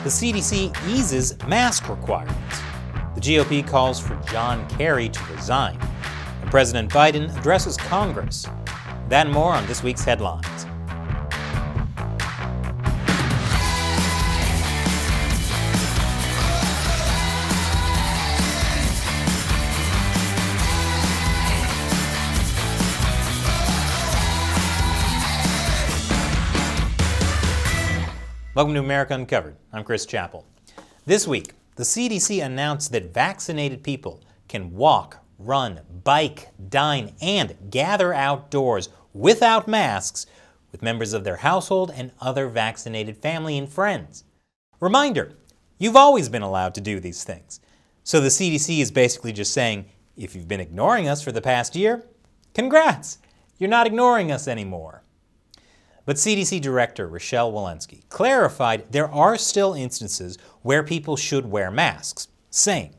The CDC eases mask requirements. The GOP calls for John Kerry to resign. And President Biden addresses Congress. That and more on this week's headlines. Welcome to America Uncovered. I'm Chris Chappell. This week, the CDC announced that vaccinated people can walk, run, bike, dine, and gather outdoors without masks with members of their household and other vaccinated family and friends. Reminder, you've always been allowed to do these things. So the CDC is basically just saying, if you've been ignoring us for the past year, congrats, you're not ignoring us anymore. But CDC Director Rochelle Walensky clarified there are still instances where people should wear masks, saying,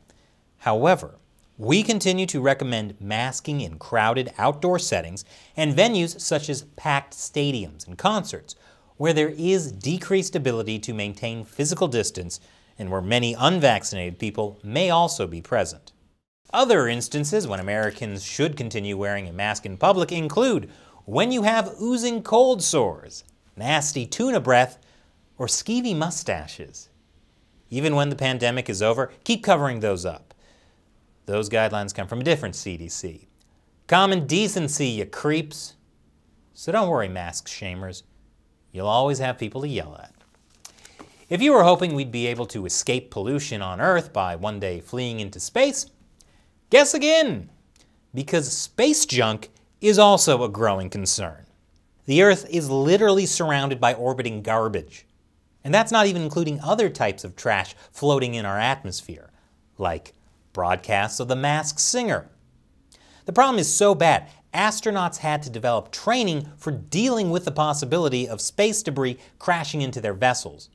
however, we continue to recommend masking in crowded outdoor settings and venues such as packed stadiums and concerts, where there is decreased ability to maintain physical distance and where many unvaccinated people may also be present. Other instances when Americans should continue wearing a mask in public include when you have oozing cold sores, nasty tuna breath, or skeevy mustaches. Even when the pandemic is over, keep covering those up. Those guidelines come from a different CDC. Common decency, you creeps. So don't worry, mask shamers. You'll always have people to yell at. If you were hoping we'd be able to escape pollution on Earth by one day fleeing into space, guess again! Because space junk is also a growing concern. The Earth is literally surrounded by orbiting garbage. And that's not even including other types of trash floating in our atmosphere, like broadcasts of The Masked Singer. The problem is so bad, astronauts had to develop training for dealing with the possibility of space debris crashing into their vessels.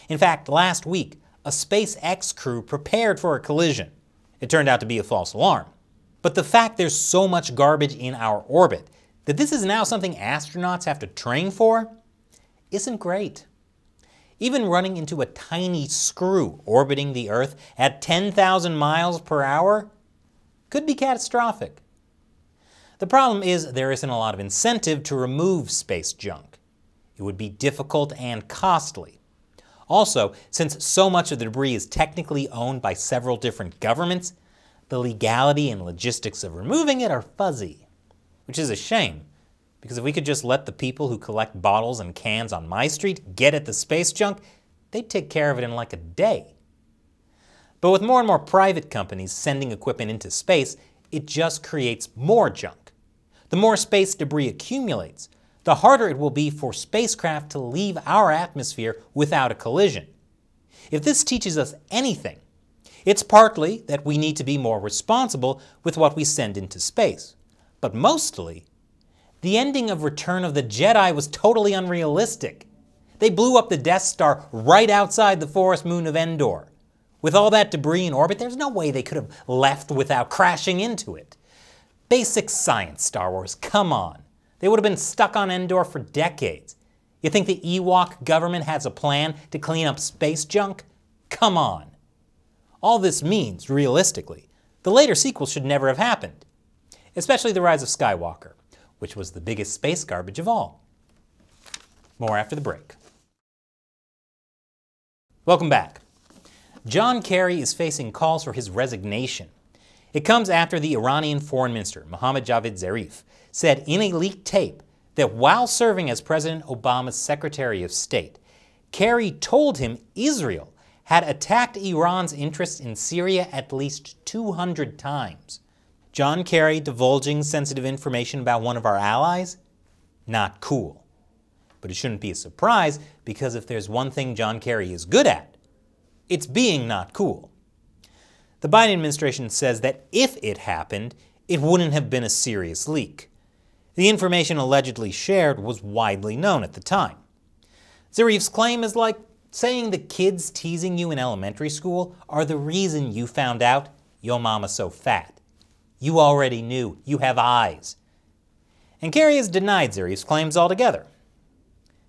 In fact, last week, a SpaceX crew prepared for a collision. It turned out to be a false alarm. But the fact there's so much garbage in our orbit that this is now something astronauts have to train for isn't great. Even running into a tiny screw orbiting the Earth at 10,000 miles per hour could be catastrophic. The problem is there isn't a lot of incentive to remove space junk. It would be difficult and costly. Also, since so much of the debris is technically owned by several different governments, the legality and logistics of removing it are fuzzy, which is a shame, because if we could just let the people who collect bottles and cans on my street get at the space junk, they'd take care of it in like a day. But with more and more private companies sending equipment into space, it just creates more junk. The more space debris accumulates, the harder it will be for spacecraft to leave our atmosphere without a collision. If this teaches us anything, it's partly that we need to be more responsible with what we send into space. But mostly, the ending of Return of the Jedi was totally unrealistic. They blew up the Death Star right outside the forest moon of Endor. With all that debris in orbit, there's no way they could have left without crashing into it. Basic science, Star Wars, come on. They would have been stuck on Endor for decades. You think the Ewok government has a plan to clean up space junk? Come on. All this means, realistically, the later sequels should never have happened, especially The Rise of Skywalker, which was the biggest space garbage of all. More after the break. Welcome back. John Kerry is facing calls for his resignation. It comes after the Iranian Foreign Minister, Mohammad Javad Zarif, said in a leaked tape that while serving as President Obama's Secretary of State, Kerry told him Israel had attacked Iran's interests in Syria at least 200 times. John Kerry divulging sensitive information about one of our allies? Not cool. But it shouldn't be a surprise, because if there's one thing John Kerry is good at, it's being not cool. The Biden administration says that if it happened, it wouldn't have been a serious leak. The information allegedly shared was widely known at the time. Zarif's claim is like saying the kids teasing you in elementary school are the reason you found out your mama's so fat. You already knew. You have eyes. And Kerry has denied Zarif's claims altogether.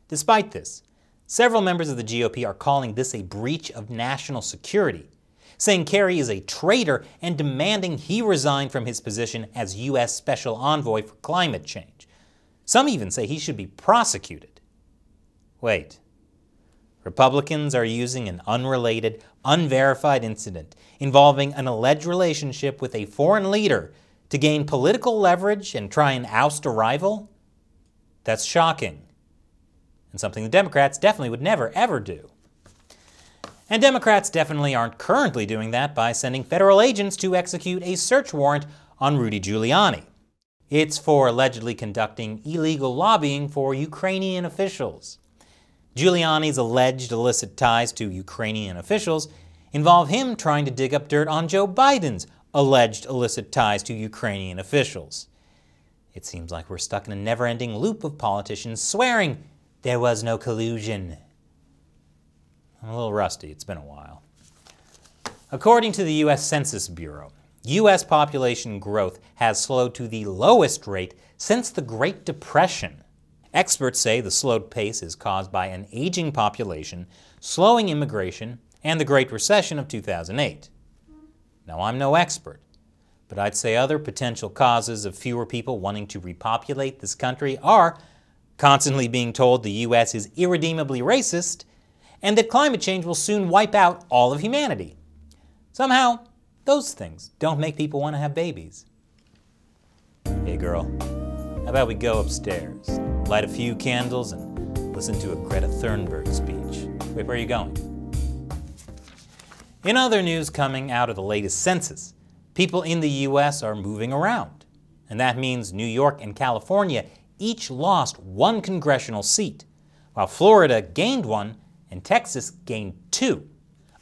Despite this, Several members of the GOP are calling this a breach of national security, saying Kerry is a traitor and demanding he resign from his position as U.S. Special Envoy for Climate Change. Some even say he should be prosecuted. Wait. Republicans are using an unrelated, unverified incident involving an alleged relationship with a foreign leader to gain political leverage and try and oust a rival? That's shocking, and something the Democrats definitely would never, ever do. And Democrats definitely aren't currently doing that by sending federal agents to execute a search warrant on Rudy Giuliani. It's for allegedly conducting illegal lobbying for Ukrainian officials. Giuliani's alleged illicit ties to Ukrainian officials involve him trying to dig up dirt on Joe Biden's alleged illicit ties to Ukrainian officials. It seems like we're stuck in a never-ending loop of politicians swearing there was no collusion. I'm a little rusty, it's been a while. According to the U.S. Census Bureau, U.S. population growth has slowed to the lowest rate since the Great Depression. Experts say the slowed pace is caused by an aging population, slowing immigration, and the Great Recession of 2008. Now, I'm no expert, but I'd say other potential causes of fewer people wanting to repopulate this country are constantly being told the U.S. is irredeemably racist and that climate change will soon wipe out all of humanity. Somehow, those things don't make people want to have babies. Hey girl, how about we go upstairs, light a few candles, and listen to a Greta Thunberg speech. Wait, where are you going? In other news coming out of the latest census, people in the U.S. are moving around. And that means New York and California each lost one congressional seat, while Florida gained one and Texas gained two.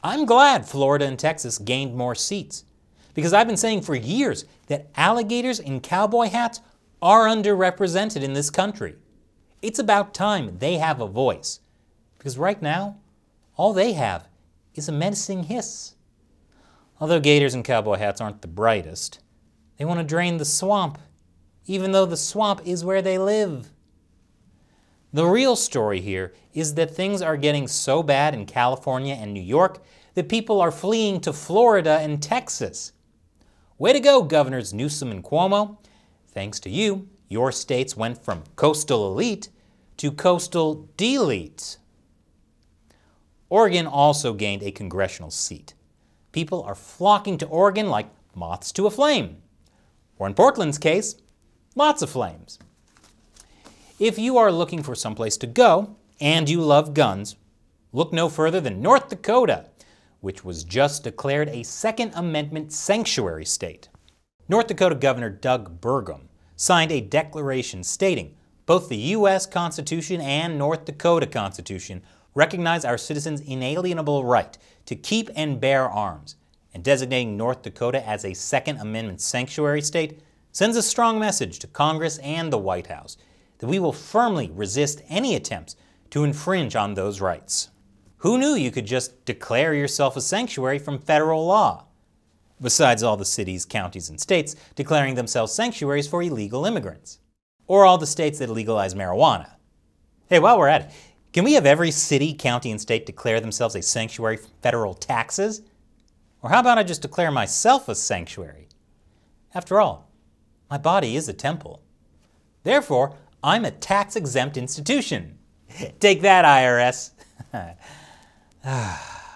I'm glad Florida and Texas gained more seats, because I've been saying for years that alligators in cowboy hats are underrepresented in this country. It's about time they have a voice, because right now, all they have is a menacing hiss. Although gators in cowboy hats aren't the brightest, they want to drain the swamp, even though the swamp is where they live. The real story here is that things are getting so bad in California and New York that people are fleeing to Florida and Texas. Way to go, Governors Newsom and Cuomo. Thanks to you, your states went from coastal elite to coastal delete. Oregon also gained a congressional seat. People are flocking to Oregon like moths to a flame. Or in Portland's case, lots of flames. If you are looking for someplace to go, and you love guns, look no further than North Dakota, which was just declared a Second Amendment sanctuary state. North Dakota Governor Doug Burgum signed a declaration stating both the U.S. Constitution and North Dakota Constitution recognize our citizens' inalienable right to keep and bear arms, and designating North Dakota as a Second Amendment sanctuary state sends a strong message to Congress and the White House that we will firmly resist any attempts to infringe on those rights. Who knew you could just declare yourself a sanctuary from federal law? Besides all the cities, counties, and states declaring themselves sanctuaries for illegal immigrants. Or all the states that legalize marijuana. Hey, while we're at it, can we have every city, county, and state declare themselves a sanctuary from federal taxes? Or how about I just declare myself a sanctuary? After all, my body is a temple. Therefore, I'm a tax-exempt institution. Take that, IRS.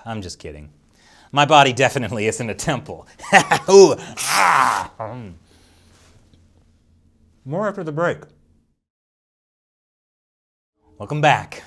I'm just kidding. My body definitely isn't a temple. More after the break. Welcome back.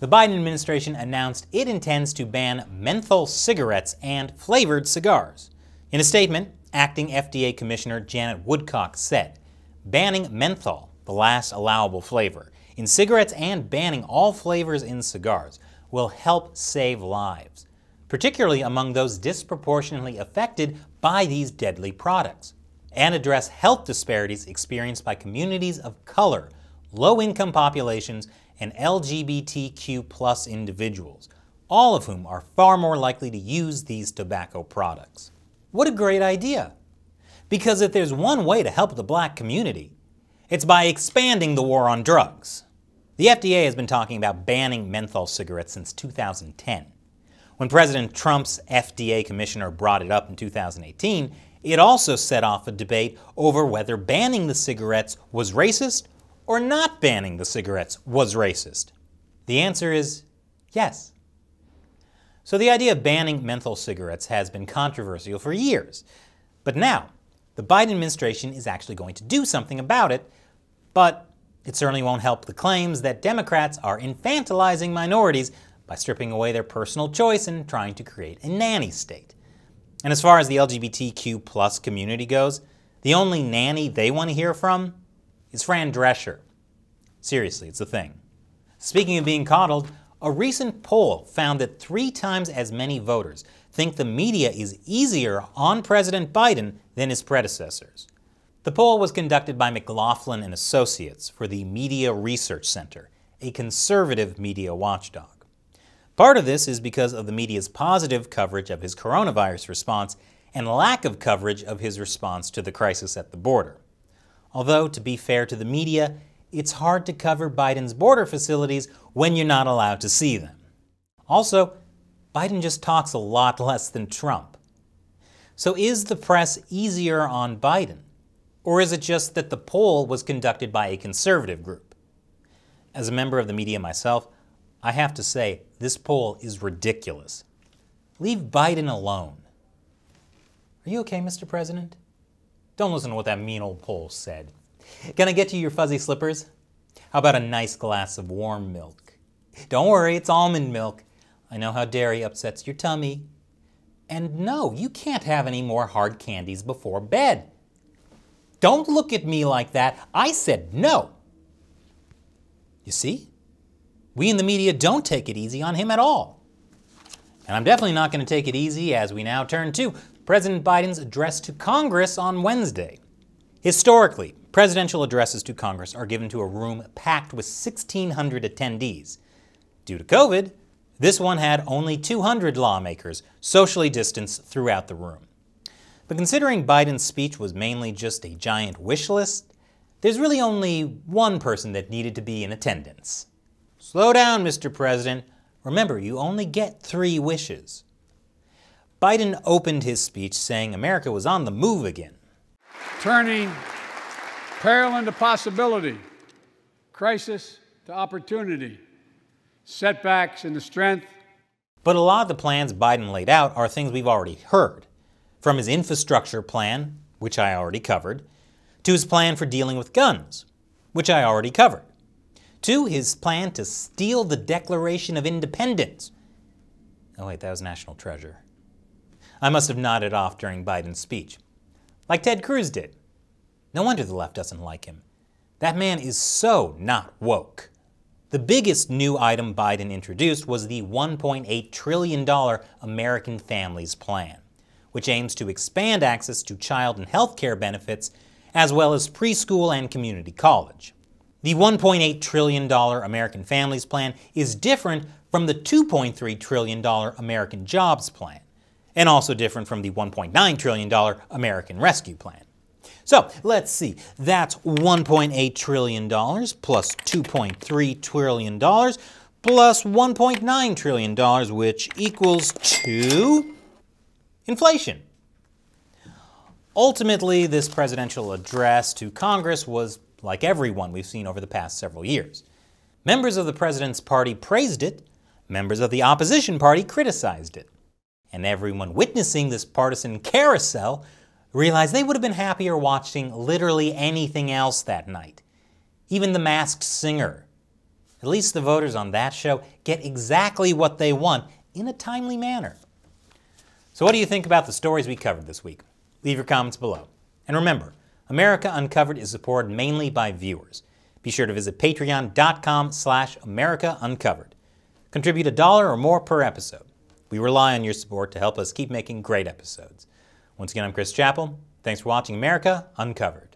The Biden administration announced it intends to ban menthol cigarettes and flavored cigars. In a statement, acting FDA Commissioner Janet Woodcock said, banning menthol, the last allowable flavor, in cigarettes and banning all flavors in cigars will help save lives, particularly among those disproportionately affected by these deadly products, and address health disparities experienced by communities of color, low-income populations, and LGBTQ+ individuals, all of whom are far more likely to use these tobacco products. What a great idea! Because if there's one way to help the black community, it's by expanding the war on drugs. The FDA has been talking about banning menthol cigarettes since 2010. When President Trump's FDA commissioner brought it up in 2018, it also set off a debate over whether banning the cigarettes was racist or not banning the cigarettes was racist. The answer is yes. So the idea of banning menthol cigarettes has been controversial for years. But now, the Biden administration is actually going to do something about it, but it certainly won't help the claims that Democrats are infantilizing minorities by stripping away their personal choice and trying to create a nanny state. And as far as the LGBTQ+ community goes, the only nanny they want to hear from is Fran Drescher. Seriously, it's a thing. Speaking of being coddled, a recent poll found that 3 times as many voters think the media is easier on President Biden than his predecessors. The poll was conducted by McLaughlin and Associates for the Media Research Center, a conservative media watchdog. Part of this is because of the media's positive coverage of his coronavirus response and lack of coverage of his response to the crisis at the border. Although, to be fair to the media, it's hard to cover Biden's border facilities when you're not allowed to see them. Also, Biden just talks a lot less than Trump. So is the press easier on Biden? Or is it just that the poll was conducted by a conservative group? As a member of the media myself, I have to say, this poll is ridiculous. Leave Biden alone. Are you okay, Mr. President? Don't listen to what that mean old poll said. Can I get you your fuzzy slippers? How about a nice glass of warm milk? Don't worry, it's almond milk. I know how dairy upsets your tummy. And no, you can't have any more hard candies before bed. Don't look at me like that. I said no. You see? We in the media don't take it easy on him at all. And I'm definitely not going to take it easy as we now turn to President Biden's address to Congress on Wednesday. Historically, presidential addresses to Congress are given to a room packed with 1,600 attendees. Due to COVID, this one had only 200 lawmakers socially distanced throughout the room. But considering Biden's speech was mainly just a giant wish list, there's really only one person that needed to be in attendance. Slow down, Mr. President. Remember, you only get 3 wishes. Biden opened his speech saying America was on the move again. Turning peril into possibility, crisis to opportunity, setbacks into strength. But a lot of the plans Biden laid out are things we've already heard. From his infrastructure plan, which I already covered, to his plan for dealing with guns, which I already covered, to his plan to steal the Declaration of Independence. Oh wait, that was National Treasure. I must have nodded off during Biden's speech, like Ted Cruz did. No wonder the left doesn't like him. That man is so not woke. The biggest new item Biden introduced was the $1.8 trillion American Families Plan, which aims to expand access to child and health care benefits, as well as preschool and community college. The $1.8 trillion American Families Plan is different from the $2.3 trillion American Jobs Plan, and also different from the $1.9 trillion American Rescue Plan. So let's see, that's $1.8 trillion plus $2.3 trillion plus $1.9 trillion, which equals to inflation. Ultimately, this presidential address to Congress was like everyone we've seen over the past several years. Members of the president's party praised it, members of the opposition party criticized it. And everyone witnessing this partisan carousel realized they would have been happier watching literally anything else that night. Even The Masked Singer. At least the voters on that show get exactly what they want in a timely manner. So what do you think about the stories we covered this week? Leave your comments below. And remember, America Uncovered is supported mainly by viewers. Be sure to visit patreon.com/AmericaUncovered. Contribute $1 or more per episode. We rely on your support to help us keep making great episodes. Once again, I'm Chris Chappell. Thanks for watching America Uncovered.